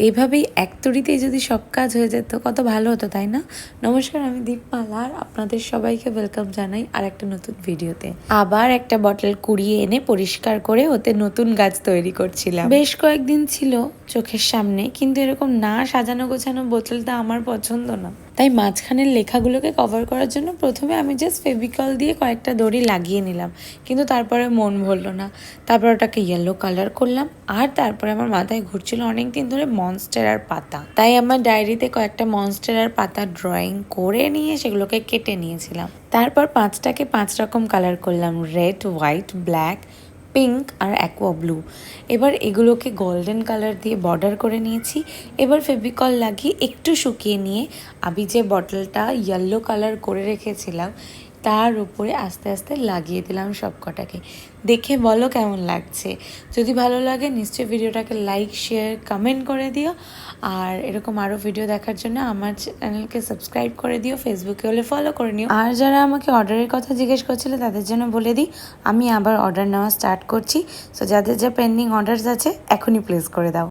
এইভাবেই এক তড়িতেই যদি সব কাজ হয়ে যেত কত ভালো হতো, তাই না? নমস্কার, আমি দীপমালা আর আপনাদের সবাইকে ওয়েলকাম জানাই আর একটা নতুন ভিডিওতে। আবার একটা বটল কুড়িয়ে এনে পরিষ্কার করে ওতে নতুন গাছ তৈরি করছিলাম। বেশ কয়েকদিন ছিল চোখের সামনে, কিন্তু এরকম না সাজানো গোছানো বোতলটা আমার পছন্দ না। তাই মাঝখানের লেখাগুলোকে কভার করার জন্য প্রথমে আমি জাস্ট ফেভিকল দিয়ে কয়েকটা দড়ি লাগিয়ে নিলাম, কিন্তু তারপরে মন ভরলো না। তারপর ওটাকে ইয়েলো কালার করলাম, আর তারপরে আমার মাথায় ঘুরছিল অনেকদিন ধরে মনস্টেরার পাতা। তাই আমার ডায়েরিতে কয়েকটা মনস্টেরার পাতা ড্রয়িং করে নিয়ে সেগুলোকে কেটে নিয়েছিলাম। তারপর 5টাকে 5 রকম কালার করলাম, রেড, হোয়াইট, ব্ল্যাক, পিঙ্ক আর অ্যাকোয়া ব্লু। এবার এগুলোকে গোল্ডেন কালার দিয়ে বর্ডার করে নিয়েছি। এবার ফেভিকল লাগিয়ে একটু শুকিয়ে নিয়ে আমি যে বটলটা ইয়েলো কালার করে রেখেছিলাম তার উপরে আস্তে আস্তে লাগিয়ে দিলাম সবকটাকে। দেখে বলো কেমন লাগছে। যদি ভালো লাগে নিশ্চয়ই ভিডিওটাকে লাইক, শেয়ার, কমেন্ট করে দিও। আর এরকম আরও ভিডিও দেখার জন্য আমার চ্যানেলকে সাবস্ক্রাইব করে দিও, ফেসবুকে হলে ফলো করে নিও। আর যারা আমাকে অর্ডারের কথা জিজ্ঞেস করছিলে তাদের জন্য বলে দিই, আমি আবার অর্ডার নেওয়া স্টার্ট করছি। সো যাদের যা পেন্ডিং অর্ডারস আছে এখনই প্লেস করে দাও।